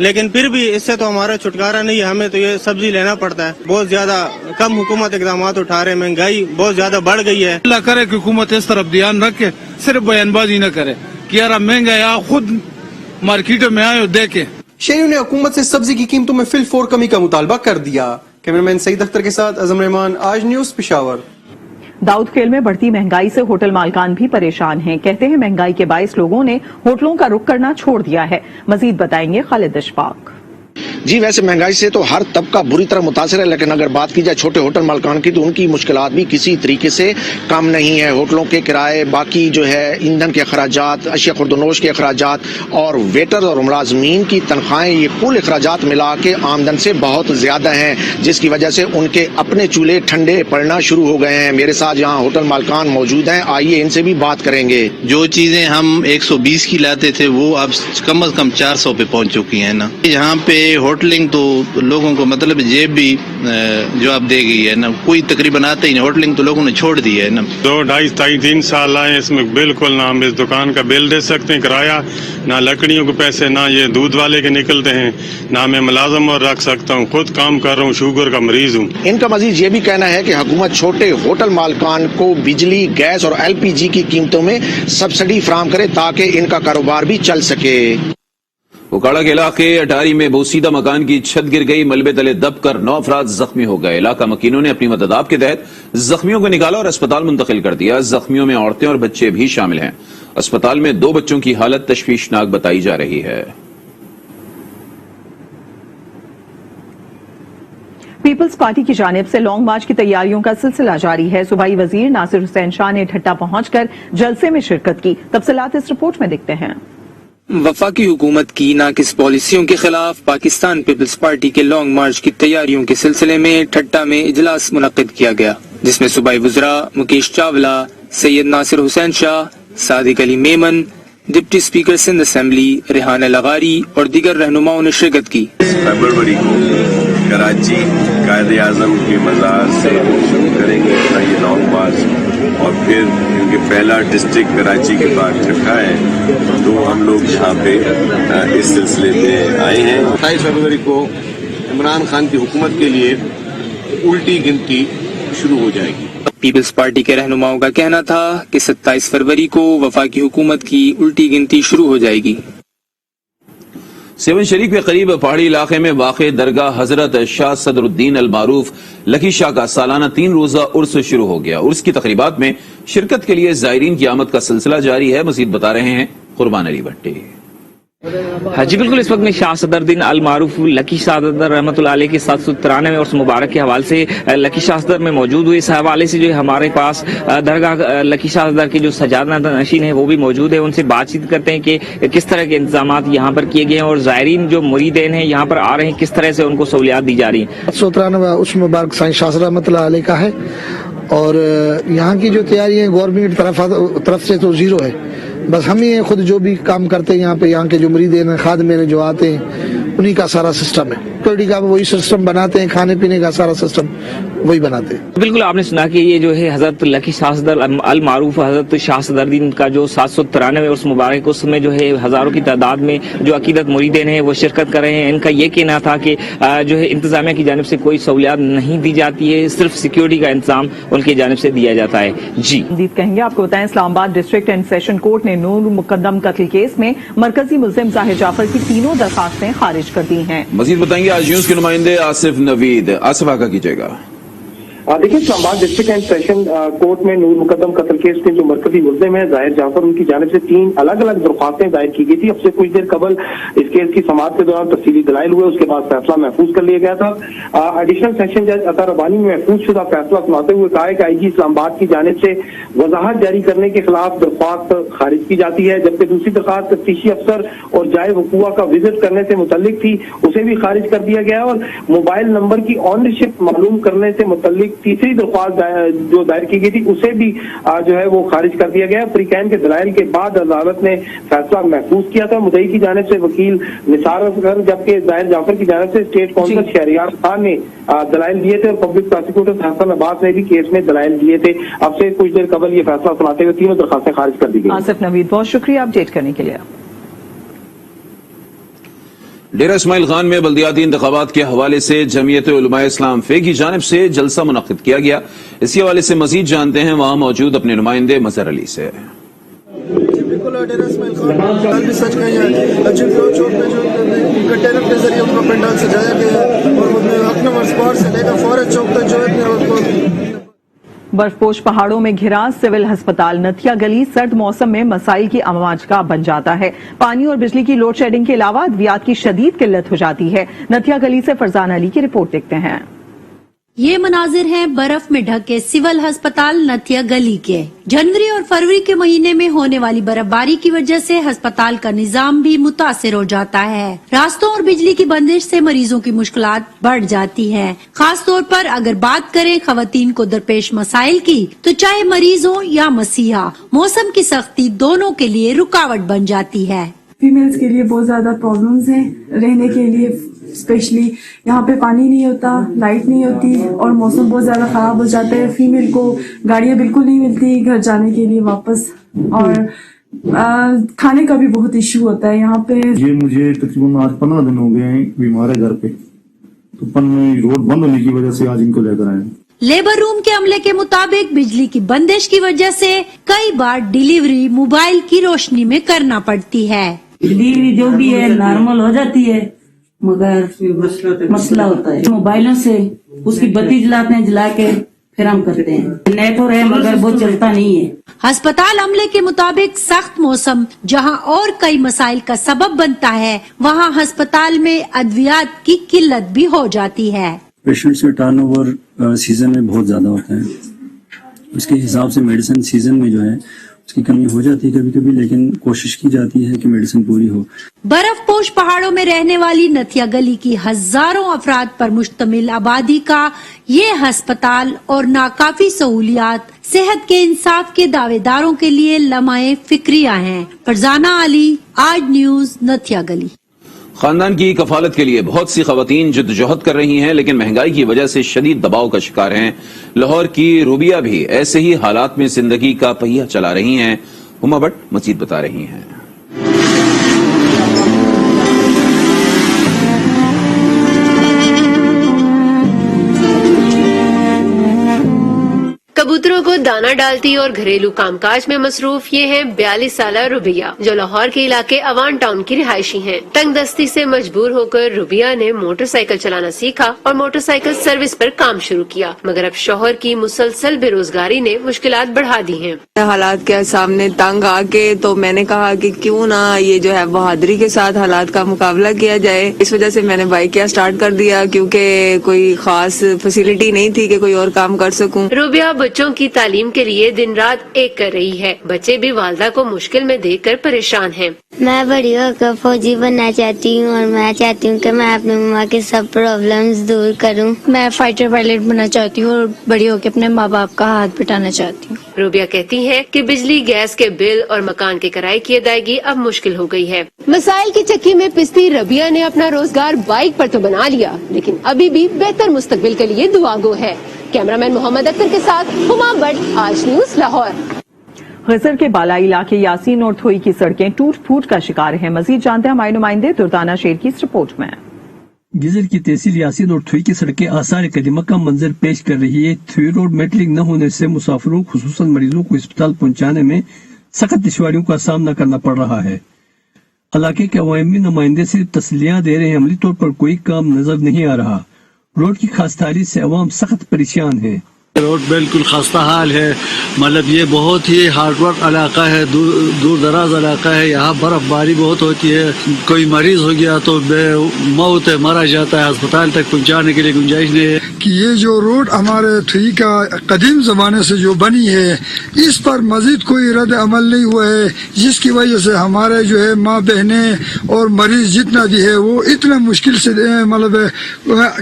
لیکن پھر بھی اس سے تو ہمارا چھٹکارا نہیں ہے, ہمیں تو یہ سبزی لینا پڑتا ہے. بہت زیادہ کم حکومت اقدامات اٹھا رہے ہیں, مہنگائی بہت زیادہ بڑھ گئی ہے. اللہ کرے کہ حکومت اس طرف دھیان رکھے, صرف بیان بازی نہ کرے کہ یار مہنگا ہے, آپ خود مارکیٹوں میں آئے اور دیکھیں. شہریوں نے حکومت سے سبزی کی قیمتوں میں فی الفور کمی کا مطالبہ کر دیا. کیمرہ مین سعید اختر کے ساتھ اعظم رحمان, آج نیوز پشاور. داؤد کھیل میں بڑھتی مہنگائی سے ہوٹل مالکان بھی پریشان ہیں. کہتے ہیں مہنگائی کے باعث لوگوں نے ہوٹلوں کا رخ کرنا چھوڑ دیا ہے. مزید بتائیں گے خالد اشفاق. جی ویسے مہنگائی سے تو ہر طبقہ بری طرح متاثر ہے, لیکن اگر بات کی جائے چھوٹے ہوٹل مالکان کی تو ان کی مشکلات بھی کسی طریقے سے کم نہیں ہے. ہوٹلوں کے کرائے, باقی جو ہے ایندھن کے اخراجات, اشیاء خوردونوش کے اخراجات اور ویٹر اور ملازمین کی تنخواہیں, یہ کل اخراجات ملا کے آمدن سے بہت زیادہ ہیں, جس کی وجہ سے ان کے اپنے چولہے ٹھنڈے پڑنا شروع ہو گئے ہیں. میرے ساتھ یہاں ہوٹل مالکان موجود ہیں, آئیے ان سے بھی بات کریں گے. جو چیزیں ہم 120 کی لاتے تھے وہ اب کم از کم 400 پہ پہنچ چکی ہیں نا. یہاں پہ ہوٹلنگ تو لوگوں کو مطلب جیب بھی جو آپ دے گئی ہے نا, کوئی تقریباً آتا ہی نہیں. ہوٹلنگ تو لوگوں نے چھوڑ دی ہے نا. 2, 2.5, 3 سال آئے اس میں بالکل نہ ہم اس دکان کا بل دے سکتے ہیں کرایہ, نہ لکڑیوں کے پیسے, نہ یہ دودھ والے کے نکلتے ہیں, نہ میں ملازم اور رکھ سکتا ہوں. خود کام کر رہا ہوں, شوگر کا مریض ہوں. ان کا مزید یہ بھی کہنا ہے کہ حکومت چھوٹے ہوٹل مالکان کو بجلی, گیس اور LPG کی قیمتوں میں سبسڈی فراہم کرے تاکہ ان کا کاروبار بھی چل سکے. اوکاڑا کے علاقے اٹاری میں بوسیدہ مکان کی چھت گر گئی, ملبے تلے دب کر 9 افراد زخمی ہو گئے. علاقہ مکینوں نے اپنی مدد کے تحت زخمیوں کو نکالا اور اسپتال منتقل کر دیا. زخمیوں میں عورتیں اور بچے بھی شامل ہیں. اسپتال میں 2 بچوں کی حالت تشویشناک بتائی جا رہی ہے. پیپلز پارٹی کی جانب سے لانگ مارچ کی تیاریوں کا سلسلہ جاری ہے. صوبائی وزیر ناصر حسین شاہ نے ٹھٹا پہنچ کر جلسے میں شرکت کی. تفصیلات اس رپورٹ میں دیکھتے ہیں. وفاقی حکومت کی ناقص پالیسیوں کے خلاف پاکستان پیپلز پارٹی کے لانگ مارچ کی تیاریوں کے سلسلے میں ٹھٹا میں اجلاس منعقد کیا گیا, جس میں صوبائی وزراء Mukesh Chawla, Syed Nasir Hussain Shah, Sadiq Ali Memon, deputy speaker Sindh assembly Rehana لغاری اور دیگر رہنماؤں نے شرکت کی. فیبروری کو کراچی قائد اعظم کے مزار سے شروع کریں گے یہ لانگ مارچ, اور پھر کیونکہ پہلا ڈسٹرکٹ کراچی کے بعد ٹھٹا ہے تو ہم لوگ یہاں پہ اس سلسلے میں آئے ہیں. 27 فروری کو عمران خان کی حکومت کے لیے الٹی گنتی شروع ہو جائے گی. پیپلز پارٹی کے رہنماؤں کا کہنا تھا کہ 27 فروری کو وفاقی حکومت کی الٹی گنتی شروع ہو جائے گی. سیون شریف کے قریب پہاڑی علاقے میں واقع درگاہ حضرت شاہ صدر الدین المعروف لکی شاہ کا سالانہ 3 روزہ عرس شروع ہو گیا. عرس کی تقریبات میں شرکت کے لیے زائرین کی آمد کا سلسلہ جاری ہے. مزید بتا رہے ہیں قربان علی بھٹی. جی بالکل, اس وقت میں شاہ صدر الدین المعروف لکی شاہ صدر رحمۃ اللہ علیہ کے 793 عرس مبارک کے حوالے سے لکی شاہ صدر میں موجود ہوئے. اس حوالے سے جو ہمارے پاس درگاہ لکی شاہ صدر کے جو سجادہ نشین ہیں وہ بھی موجود ہیں. ان سے بات چیت کرتے ہیں کہ کس طرح کے انتظامات یہاں پر کیے گئے ہیں اور زائرین جو مریدین ہیں یہاں پر آ رہے ہیں کس طرح سے ان کو سہولیات دی جا رہی ہیں. 793 عرس مبارک سائیں شاہ صدر رحمۃ اللہ علیہ کا ہے, اور یہاں کی جو تیاری ہے گورنمنٹ کی طرف سے تو زیرو ہے. بس ہم ہی خود جو بھی کام کرتے ہیں یہاں پہ, یہاں کے جو مریدین خادمین جو آتے ہیں انہی کا سارا سسٹم ہے. سیکورٹی کا وہی سسٹم بناتے ہیں, کھانے پینے کا سارا سسٹم وہی بناتے ہیں. بالکل, آپ نے سنا کہ یہ جو ہے حضرت لکی شاہ صدر المعروف حضرت شاہ صدر الدین کا جو 793 عرس مبارک, اس میں جو ہے ہزاروں کی تعداد میں جو عقیدت مریدین ہیں وہ شرکت کر رہے ہیں. ان کا یہ کہنا تھا کہ جو ہے انتظامیہ کی جانب سے کوئی سہولیات نہیں دی جاتی ہے, صرف سیکیورٹی کا انتظام ان کی جانب سے دیا جاتا ہے. جی مزید کہیں گے. آپ کو بتائیں اسلام آباد ڈسٹرکٹ اینڈ سیشن کورٹ نے نور مقدم قتل کیس میں مرکزی ملزم ظاہر جعفر کی 3 درخواستیں خارج کر دی ہیں. مزید بتائیں گے آج نیوز کے نمائندے آصف نوید. آصف آگاہ کیجیے گا. دیکھیں, اسلام آباد ڈسٹرکٹ اینڈ سیشن کورٹ میں نور مقدم قتل کیس کے جو مرکزی ملزم ہیں ظاہر جعفر, ان کی جانب سے 3 الگ الگ درخواستیں دائر کی گئی تھی. اب سے کچھ دیر قبل اس کیس کی سماعت کے دوران تفصیلی دلائل ہوئے, اس کے بعد فیصلہ محفوظ کر لیا گیا تھا. ایڈیشنل سیشن جج عطا ربانی نے محفوظ شدہ فیصلہ سناتے ہوئے کہا ہے کہ IG اسلام آباد کی جانب سے وضاحت جاری کرنے کے خلاف درخواست خارج کی جاتی ہے, جبکہ دوسری درخواست تفتیشی افسر اور جائے وقوع کا وزٹ کرنے سے متعلق تھی, اسے بھی خارج کر دیا گیا. اور موبائل نمبر کی آنرشپ معلوم کرنے سے متعلق تیسری درخواست جو دائر کی گئی تھی اسے بھی جو ہے وہ خارج کر دیا گیا. فریقین کے دلائل کے بعد عدالت نے فیصلہ محفوظ کیا تھا. مدعی کی جانب سے وکیل نثار اصغر, جبکہ ظاہر جعفر کی جانب سے اسٹیٹ کونسل شہریار خان نے دلائل دیے تھے, اور پبلک پروسیکیوٹر حسن عباس نے بھی کیس میں دلائل دیے تھے. اب سے کچھ دیر قبل یہ فیصلہ سناتے ہوئے 3 درخواستیں خارج کر دی گئی. آصف نوید, بہت شکریہ اپڈیٹ کرنے کے لیے. ڈیرہ اسماعیل خان میں بلدیاتی انتخابات کے حوالے سے جمعیت علماء اسلام فے کی جانب سے جلسہ منعقد کیا گیا. اسی حوالے سے مزید جانتے ہیں وہاں موجود اپنے نمائندے مظہر علی سے. بالکل ڈیرہ اسماعیل خان بھی سچ گئی ہے. چوک میں جو کنٹینر کے ذریعے ان کا پنڈال سجایا گیا ہے اور اپنے اسپاٹ سے لے کر فوراً چوک تک جو ہے برف پوش پہاڑوں میں گھرا سول ہسپتال نتھیا گلی سرد موسم میں مسائل کی امواج کا بن جاتا ہے. پانی اور بجلی کی لوڈ شیڈنگ کے علاوہ ادویات کی شدید قلت ہو جاتی ہے. نتھیا گلی سے فرزان علی کی رپورٹ دیکھتے ہیں. یہ مناظر ہیں برف میں ڈھکے سول ہسپتال نتھیا گلی کے. جنوری اور فروری کے مہینے میں ہونے والی برف باری کی وجہ سے ہسپتال کا نظام بھی متاثر ہو جاتا ہے. راستوں اور بجلی کی بندش سے مریضوں کی مشکلات بڑھ جاتی ہیں. خاص طور پر اگر بات کریں خواتین کو درپیش مسائل کی تو چاہے مریض ہوں یا مسیحا، موسم کی سختی دونوں کے لیے رکاوٹ بن جاتی ہے. فیمیلز کے لیے بہت زیادہ پرابلمز ہیں رہنے کے لیے، اسپیشلی یہاں پہ پانی نہیں ہوتا، لائٹ نہیں ہوتی اور موسم بہت زیادہ خراب ہو جاتا ہے. فیمیل کو گاڑیاں بالکل نہیں ملتی گھر جانے کے لیے واپس، اور کھانے کا بھی بہت ایشو ہوتا ہے یہاں پہ. یہ مجھے تقریباً آج 15 دن ہو گئے ہیں بیمار ہے گھر پہ، تو روڈ بند ہونے کی وجہ سے آج ان کو لے کر آئے. لیبر روم کے عملے کے مطابق بجلی کی بندش کی وجہ سے کئی بار ڈیلیوری موبائل کی روشنی میں کرنا پڑتی ہے. ڈیلیوری جو بھی ہے نارمل ہو جاتی ہے، مگر مسئلہ ہوتا ہے موبائلوں سے. اس کی بتی جلاتے ہیں، جلا کے پھر ہم کرتے ہیں. نیٹ ہو رہے مگر وہ چلتا نہیں ہے. ہسپتال عملے کے مطابق سخت موسم جہاں اور کئی مسائل کا سبب بنتا ہے، وہاں ہسپتال میں ادویات کی قلت بھی ہو جاتی ہے. پیشنٹس کا ٹرن اوور سیزن میں بہت زیادہ ہوتا ہے. اس کے حساب سے میڈیسن سیزن میں جو ہے اس کی کمی ہو جاتی ہے کبھی کبھی، لیکن کوشش کی جاتی ہے کہ میڈیسن پوری ہو. برف پوش پہاڑوں میں رہنے والی نتھیا گلی کی ہزاروں افراد پر مشتمل آبادی کا یہ ہسپتال اور ناکافی سہولیات صحت کے انصاف کے دعوے داروں کے لیے لمحہ فکریہ ہیں. فرزانہ علی، آج نیوز، نتھیا گلی. خاندان کی کفالت کے لیے بہت سی خواتین جدوجہد کر رہی ہیں، لیکن مہنگائی کی وجہ سے شدید دباؤ کا شکار ہیں. لاہور کی روبیہ بھی ایسے ہی حالات میں زندگی کا پہیہ چلا رہی ہیں. ہما بٹ مزید بتا رہی ہیں. کبوتروں کو دانہ ڈالتی اور گھریلو کام کاج میں مصروف یہ ہیں 42 سالہ روبیہ، جو لاہور کے علاقے اوان ٹاؤن کی رہائشی ہیں. تنگ دستی سے مجبور ہو کر روبیہ نے موٹر سائیکل چلانا سیکھا اور موٹر سائیکل سروس پر کام شروع کیا، مگر اب شوہر کی مسلسل بے روزگاری نے مشکلات بڑھا دی ہیں. حالات کے سامنے تنگ آ کے تو میں نے کہا کہ کیوں نہ یہ جو ہے بہادری کے ساتھ حالات کا مقابلہ کیا جائے. اس وجہ سے میں نے بائک کیا سٹارٹ کر دیا، کیونکہ کوئی خاص فیسلٹی نہیں تھی کہ کوئی اور کام کر سکوں. روبیہ بچوں کی تعلیم کے لیے دن رات ایک کر رہی ہے. بچے بھی والدہ کو مشکل میں دیکھ کر پریشان ہیں. میں بڑی ہو کر فوجی بننا چاہتی ہوں اور میں چاہتی ہوں کہ میں اپنی ماں کے سب پرابلمز دور کروں. میں فائٹر پائلٹ بننا چاہتی ہوں اور بڑی ہو کے اپنے ماں باپ کا ہاتھ بٹانا چاہتی ہوں. روبیہ کہتی ہے کہ بجلی، گیس کے بل اور مکان کے کرائے کی ادائیگی اب مشکل ہو گئی ہے. مسائل کی چکی میں پستی ربیہ نے اپنا روزگار بائک پر تو بنا لیا، لیکن ابھی بھی بہتر مستقبل کے لیے دعا گو ہے. کیمرامین محمد اختر کے ساتھ ہما بٹ، آج نیوز، لاہور. غزر کے بالائی علاقے یاسین اور تھوئی کی سڑکیں ٹوٹ پھوٹ کا شکار ہیں. مزید جانتے ہیں ہمارے نمائندے دردانہ شیر کی اس رپورٹ میں. گزر کی تحصیل یاسین اور تھوئی کی سڑکیں آثار قدیمہ کا منظر پیش کر رہی ہے. تھوئی روڈ میٹرک نہ ہونے سے مسافروں خصوصاً مریضوں کو اسپتال پہنچانے میں سخت دشواریوں کا سامنا کرنا پڑ رہا ہے. علاقے کے عوامی نمائندے صرف تسلیاں دے رہے ہیں، عملی طور پر کوئی کام نظر نہیں آ رہا. روڈ کی خاصتاری سے عوام سخت پریشان ہے. روڈ بالکل خستہ حال ہے، مطلب یہ بہت ہی ہارڈ ورک علاقہ ہے، دور دراز علاقہ ہے. یہاں برف باری بہت ہوتی ہے، کوئی مریض ہو گیا تو بے موت ہے، مارا جاتا ہے، ہسپتال تک پہنچانے کے لیے گنجائش نہیں ہے. کہ یہ جو روڈ ہمارے تھوئی کا قدیم زمانے سے جو بنی ہے، اس پر مزید کوئی رد عمل نہیں ہوا ہے، جس کی وجہ سے ہمارے جو ہے ماں بہنیں اور مریض جتنا بھی ہے وہ اتنا مشکل سے مطلب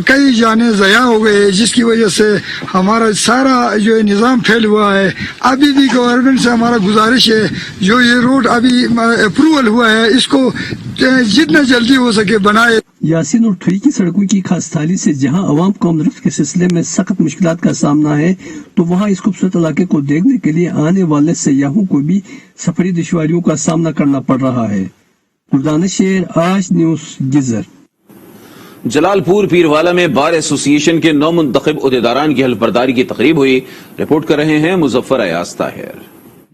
کئی جانیں ضائع ہو گئے، جس کی وجہ سے ہمارا سارا جو ہے نظام پھیل ہوا ہے. ابھی بھی گورنمنٹ سے ہمارا گزارش ہے، جو یہ روڈ ابھی اپروول ہوا ہے اس کو جتنا جلدی ہو سکے بنائے. یاسین اور تھوئی کی سڑکوں کی خاصتاری سے جہاں عوام کو آمد کے سلسلے میں سخت مشکلات کا سامنا ہے، تو وہاں اس خوبصورت علاقے کو دیکھنے کے لیے آنے والے سیاحوں کو بھی سفری دشواریوں کا سامنا کرنا پڑ رہا ہے. دردانہ شیر، آج نیوز، گزر. جلال پور پیروالا میں بار ایسوسی ایشن کے 9 منتخب عہدیداران کی حلف برداری کی تقریب ہوئی. رپورٹ کر رہے ہیں مظفر ایاز طاہر.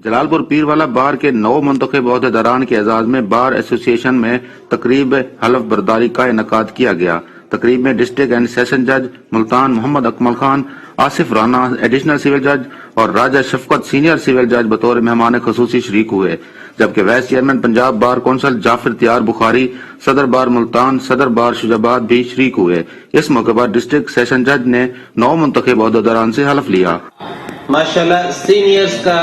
جلال پور پیروالا بار کے 9 منتخب عہدیداران کے اعزاز میں بار ایسوسی ایشن میں تقریب حلف برداری کا انعقاد کیا گیا. تقریب میں ڈسٹرکٹ اینڈ سیشن جج ملتان محمد اکمل خان، آصف رانا ایڈیشنل سول جج اور راجہ شفقت سینئر سول جج بطور مہمان خصوصی شریک ہوئے، جبکہ vice chairman Punjab bar council Jafar Tayyar Bukhari, صدر بار ملتان، صدر بار شجاباد بھی شریک ہوئے. اس موقع پر ڈسٹرکٹ سیشن جج نے 9 منتخب عہدیداران سے حلف لیا. ماشاءاللہ سینئرز کا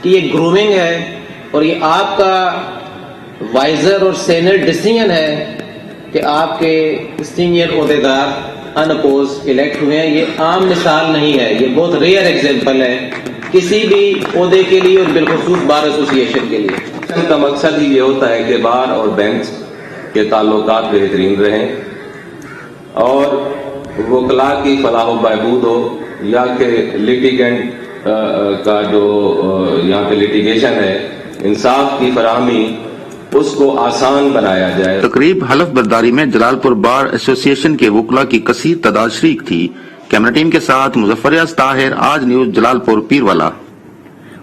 یہ گرومنگ ہے اور یہ آپ کا وائزر اور سینئر ڈیسیژن ہے کہ آپ کے سینئر عہدیدار ان اپوز الیکٹ ہوئے ہیں. یہ عام مثال نہیں ہے، یہ بہت ریئر ایگزامپل ہے کسی بھی عہدے کے لیے اور بالخصوص بار ایسوسی ایشن کے لیے. اس کا مقصد ہی یہ ہوتا ہے کہ بار اور بینکس کے تعلقات بہترین رہیں اور وکلاء کی فلاح و بہبود ہو، یا کہ لیٹیگنٹ کا جو یہاں پہ لیٹیگیشن ہے انصاف کی فراہمی اس کو آسان بنایا جائے. تقریب حلف برداری میں جلال پور بار ایسوسی ایشن کے وکلاء کی کثیر تعداد شریک تھی. کیمرہ ٹیم کے ساتھ مظفر ایاز طاہر، آج نیوز، جلال پور پیروالا.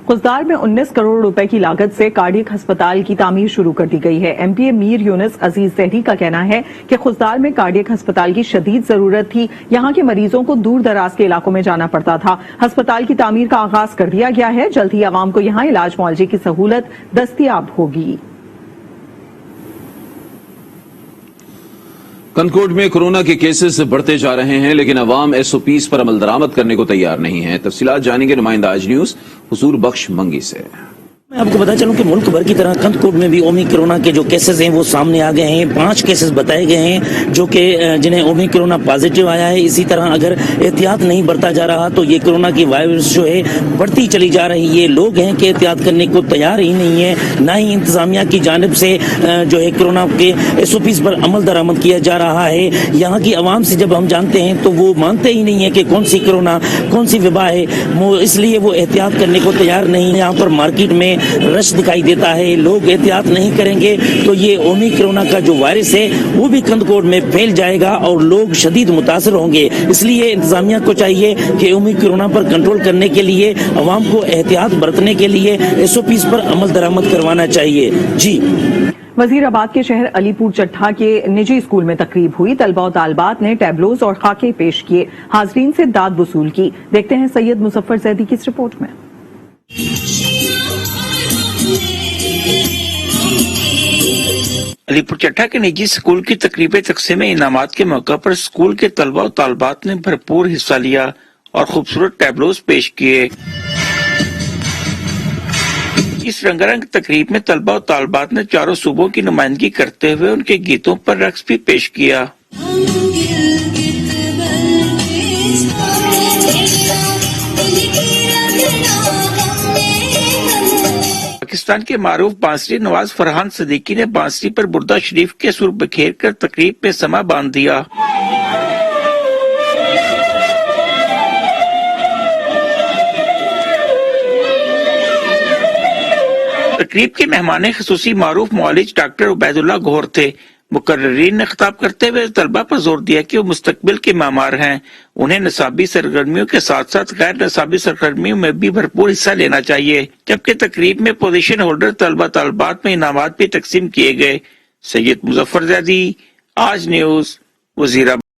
خضدار میں 19 کروڑ روپے کی لاگت سے کارڈیک ہسپتال کی تعمیر شروع کر دی گئی ہے. ایم پی اے میر یونس عزیز زہری کا کہنا ہے کہ خضدار میں کارڈیک ہسپتال کی شدید ضرورت تھی. یہاں کے مریضوں کو دور دراز کے علاقوں میں جانا پڑتا تھا. ہسپتال کی تعمیر کا آغاز کر دیا گیا ہے. جلد ہی عوام کو یہاں علاج معالجے کی سہولت دستیاب ہوگی. کنکوڈ میں کورونا کے کیسز بڑھتے جا رہے ہیں، لیکن عوام ایس او پیز پر عمل درآمد کرنے کو تیار نہیں ہے. تفصیلات جانیں گے نمائندہ آج نیوز حضور بخش منگی سے. میں آپ کو بتا چلوں کہ ملک بھر کی طرح کندکوٹ میں بھی اومی کرونا کے جو کیسز ہیں وہ سامنے آ گئے ہیں. 5 کیسز بتائے گئے ہیں جو کہ جنہیں اومی کرونا پازیٹیو آیا ہے. اسی طرح اگر احتیاط نہیں برتا جا رہا تو یہ کرونا کی وائرس جو ہے بڑھتی چلی جا رہی ہے. لوگ ہیں کہ احتیاط کرنے کو تیار ہی نہیں ہے، نہ ہی انتظامیہ کی جانب سے جو ہے کرونا کے ایس او پیز پر عمل درآمد کیا جا رہا ہے. یہاں کی عوام سے جب ہم جانتے ہیں تو وہ مانتے ہی نہیں ہے کہ کون سی کرونا، کون سی وبا ہے، اس لیے وہ احتیاط کرنے کو تیار نہیں. یہاں پر مارکیٹ میں رش دکھائی دیتا ہے. لوگ احتیاط نہیں کریں گے تو یہ اومی کرونا کا جو وائرس ہے وہ بھی کندکوٹ میں پھیل جائے گا اور لوگ شدید متاثر ہوں گے. اس لیے انتظامیہ کو چاہیے کہ اومی کرونا پر کنٹرول کرنے کے لیے عوام کو احتیاط برتنے کے لیے ایس او پیز پر عمل درآمد کروانا چاہیے. جی وزیر آباد کے شہر علی پور چٹھا کے نجی اسکول میں تقریب ہوئی. طلباء و طالبات نے ٹیبلوز اور خاکے پیش کیے، حاضرین سے داد وصول کی. دیکھتے ہیں سید مظفر زیدی کی اس رپورٹ میں. علی پور چٹھا کے نجی اسکول کی تقریب تقسیم انعامات کے موقع پر اسکول کے طلباء و طالبات نے بھرپور حصہ لیا اور خوبصورت ٹیبلوز پیش کیے. اس رنگا رنگ تقریب میں طلباء و طالبات نے چاروں صوبوں کی نمائندگی کرتے ہوئے ان کے گیتوں پر رقص بھی پیش کیا. پاکستان کے معروف بانسری نواز فرحان صدیقی نے بانسری پر بردہ شریف کے سر بکھیر کر تقریب میں سما باندھ دیا. تقریب کے مہمان خصوصی معروف معالج ڈاکٹر عبید اللہ گوہر تھے. مقررین نے خطاب کرتے ہوئے طلبہ پر زور دیا کہ وہ مستقبل کے معمار ہیں. انہیں نصابی سرگرمیوں کے ساتھ ساتھ غیر نصابی سرگرمیوں میں بھی بھرپور حصہ لینا چاہیے. جبکہ تقریب میں پوزیشن ہولڈر طلبہ طالبات میں انعامات بھی تقسیم کیے گئے. سید مظفر زیدی، آج نیوز، وزیر آباد.